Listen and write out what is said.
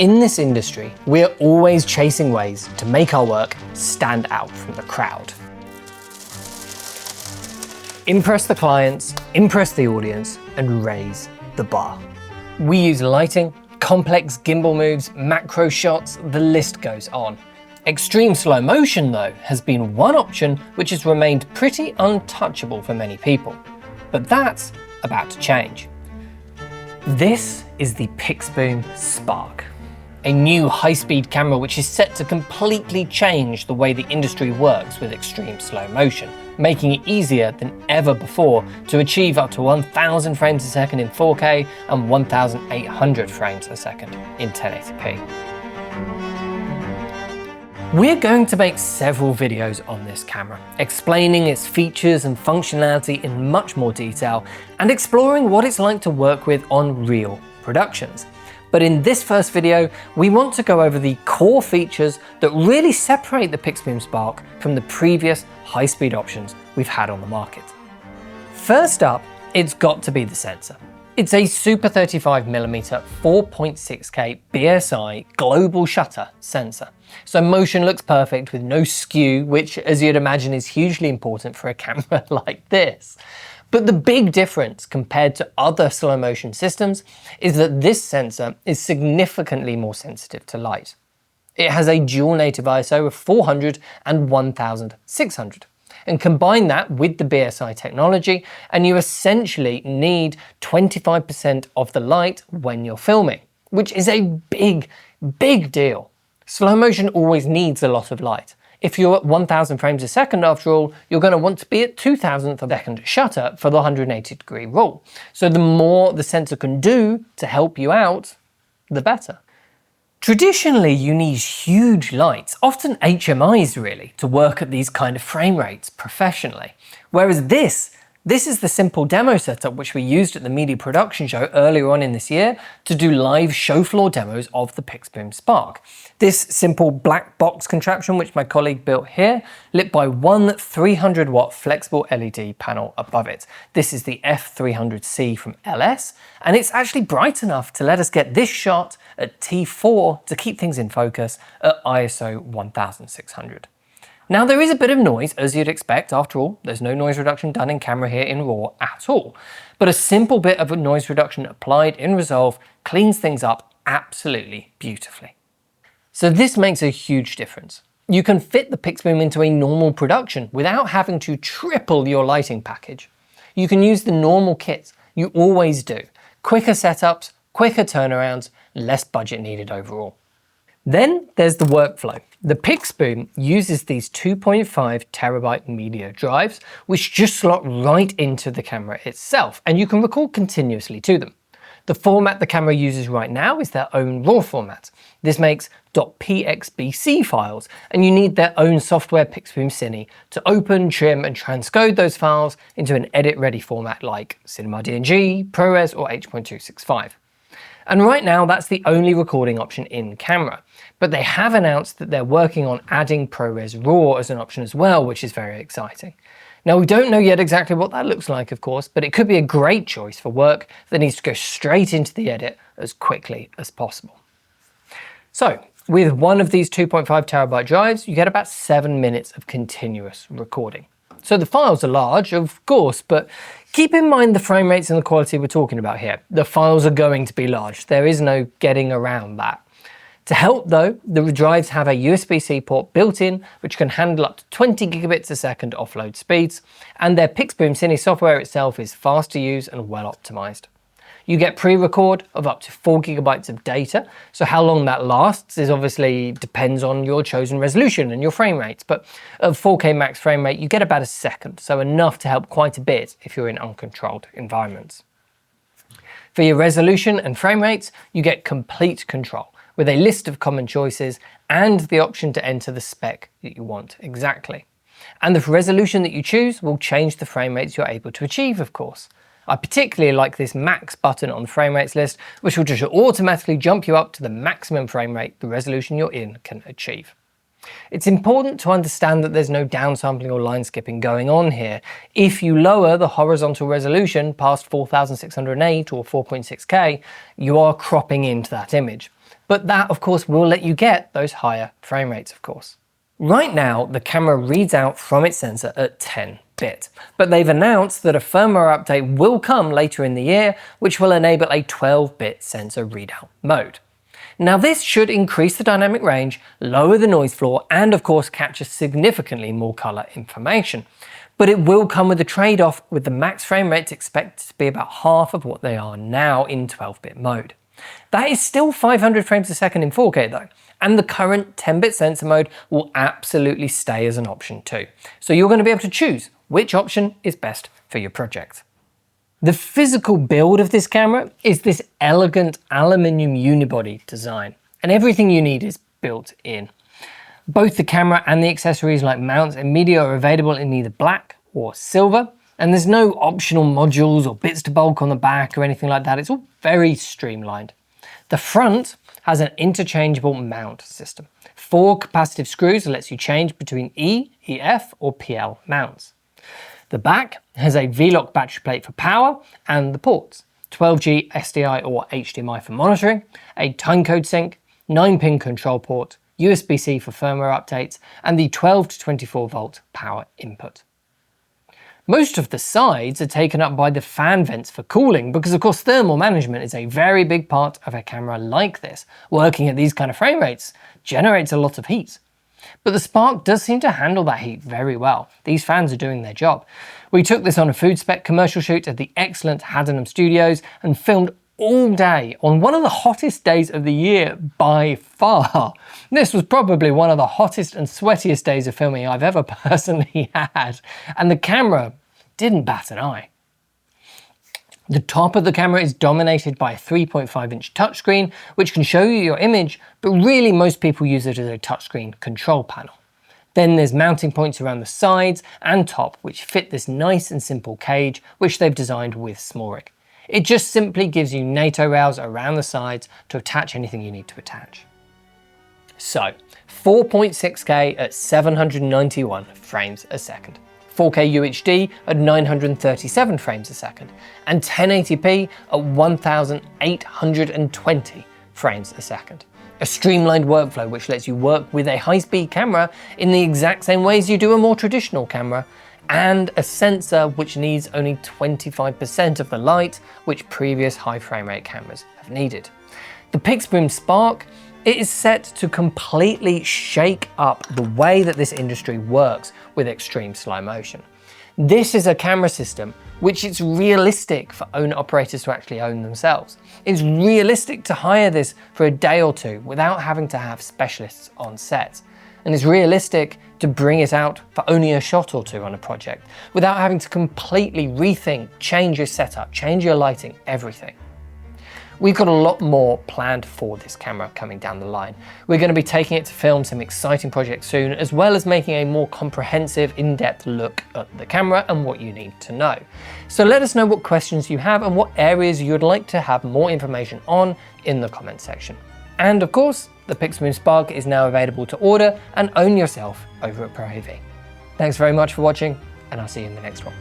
In this industry, we're always chasing ways to make our work stand out from the crowd. Impress the clients, impress the audience, and raise the bar. We use lighting, complex gimbal moves, macro shots, the list goes on. Extreme slow motion, though, has been one option which has remained pretty untouchable for many people. But that's about to change. This is the Pixboom Spark, a new high-speed camera which is set to completely change the way the industry works with extreme slow motion, making it easier than ever before to achieve up to 1000 frames a second in 4K and 1800 frames a second in 1080p. We're going to make several videos on this camera, explaining its features and functionality in much more detail and exploring what it's like to work with on real productions. But in this first video, we want to go over the core features that really separate the Pixboom Spark from the previous high-speed options we've had on the market. First up, it's got to be the sensor. It's a Super 35mm 4.6K BSI global shutter sensor. So motion looks perfect with no skew, which as you'd imagine is hugely important for a camera like this. But the big difference compared to other slow motion systems is that this sensor is significantly more sensitive to light. It has a dual native ISO of 400 and 1600. And combine that with the BSI technology, and you essentially need 25% of the light when you're filming, which is a big deal. Slow motion always needs a lot of light. If you're at 1000 frames a second, after all, you're going to want to be at 2000th of a second shutter for the 180-degree rule. So the more the sensor can do to help you out, the better. Traditionally, you need huge lights, often HMIs really, to work at these kind of frame rates professionally. Whereas this is the simple demo setup which we used at the media production show earlier on in this year to do live show floor demos of the Pixboom Spark. This simple black box contraption which my colleague built here, lit by one 300 watt flexible LED panel above it. This is the F300C from LS, and it's actually bright enough to let us get this shot at T4 to keep things in focus at ISO 1600. Now there is a bit of noise, as you'd expect. After all, there's no noise reduction done in camera here in RAW at all. But a simple bit of a noise reduction applied in Resolve cleans things up absolutely beautifully. So this makes a huge difference. You can fit the Pixboom into a normal production without having to triple your lighting package. You can use the normal kit you always do. Quicker setups, quicker turnarounds, less budget needed overall. Then there's the workflow. The Pixboom uses these 2.5 terabyte media drives, which just slot right into the camera itself, and you can record continuously to them. The format the camera uses right now is their own RAW format. This makes .pxbc files, and you need their own software Pixboom Cine to open, trim, and transcode those files into an edit-ready format like Cinema DNG, ProRes, or H.265. And right now, that's the only recording option in camera. But they have announced that they're working on adding ProRes RAW as an option as well, which is very exciting. Now, we don't know yet exactly what that looks like, of course, but it could be a great choice for work that needs to go straight into the edit as quickly as possible. So, with one of these 2.5 terabyte drives, you get about 7 minutes of continuous recording. So the files are large, of course, but keep in mind the frame rates and the quality we're talking about here. The files are going to be large. There is no getting around that. To help though, the drives have a USB-C port built in, which can handle up to 20 gigabits a second offload speeds, and their Pixboom Cine software itself is fast to use and well optimized. You get pre-record of up to 4 gigabytes of data, so how long that lasts is obviously depends on your chosen resolution and your frame rates, but at 4K max frame rate you get about a second, so enough to help quite a bit if you're in uncontrolled environments. For your resolution and frame rates, you get complete control, with a list of common choices and the option to enter the spec that you want exactly. And the resolution that you choose will change the frame rates you're able to achieve, of course. I particularly like this max button on the frame rates list, which will just automatically jump you up to the maximum frame rate the resolution you're in can achieve. It's important to understand that there's no downsampling or line skipping going on here. If you lower the horizontal resolution past 4608 or 4.6K, you are cropping into that image. but that of course will let you get those higher frame rates of course. Right now, the camera reads out from its sensor at 10-bit, but they've announced that a firmware update will come later in the year, which will enable a 12-bit sensor readout mode. Now this should increase the dynamic range, lower the noise floor, and of course capture significantly more color information. But it will come with a trade-off, with the max frame rates expected to be about half of what they are now in 12-bit mode. That is still 500 frames a second in 4K though, and the current 10-bit sensor mode will absolutely stay as an option too. So you're going to be able to choose which option is best for your project. The physical build of this camera is this elegant aluminium unibody design, and everything you need is built in. Both the camera and the accessories like mounts and media are available in either black or silver, and there's no optional modules or bits to bulk on the back or anything like that. It's all very streamlined. The front has an interchangeable mount system. 4 capacitive screws that lets you change between E, EF or PL mounts. The back has a V-lock battery plate for power and the ports, 12G SDI or HDMI for monitoring, a timecode sync, 9-pin control port, USB-C for firmware updates, and the 12 to 24 volt power input. Most of the sides are taken up by the fan vents for cooling because of course thermal management is a very big part of a camera like this. Working at these kind of frame rates generates a lot of heat. But the Spark does seem to handle that heat very well. These fans are doing their job. We took this on a food spec commercial shoot at the excellent Haddenham Studios and filmed all day on one of the hottest days of the year by far. This was probably one of the hottest and sweatiest days of filming I've ever personally had, and the camera didn't bat an eye. The top of the camera is dominated by a 3.5-inch touchscreen, which can show you your image, but really most people use it as a touchscreen control panel. Then there's mounting points around the sides and top, which fit this nice and simple cage, which they've designed with Smallrig. It just simply gives you NATO rails around the sides to attach anything you need to attach. So, 4.6K at 791 frames a second. 4K UHD at 937 frames a second, and 1080p at 1820 frames a second. A streamlined workflow which lets you work with a high-speed camera in the exact same ways you do a more traditional camera, and a sensor which needs only 25% of the light which previous high frame rate cameras have needed. The Pixboom Spark, it is set to completely shake up the way that this industry works with extreme slow motion. This is a camera system which it's realistic for owner-operators to actually own themselves. It's realistic to hire this for a day or two without having to have specialists on set. And it's realistic to bring it out for only a shot or two on a project without having to completely rethink, change your setup, change your lighting, everything. We've got a lot more planned for this camera coming down the line. We're going to be taking it to film some exciting projects soon, as well as making a more comprehensive, in-depth look at the camera and what you need to know. So let us know what questions you have and what areas you'd like to have more information on in the comment section. And of course, the Pixboom Spark is now available to order and own yourself over at ProAV. Thanks very much for watching, and I'll see you in the next one.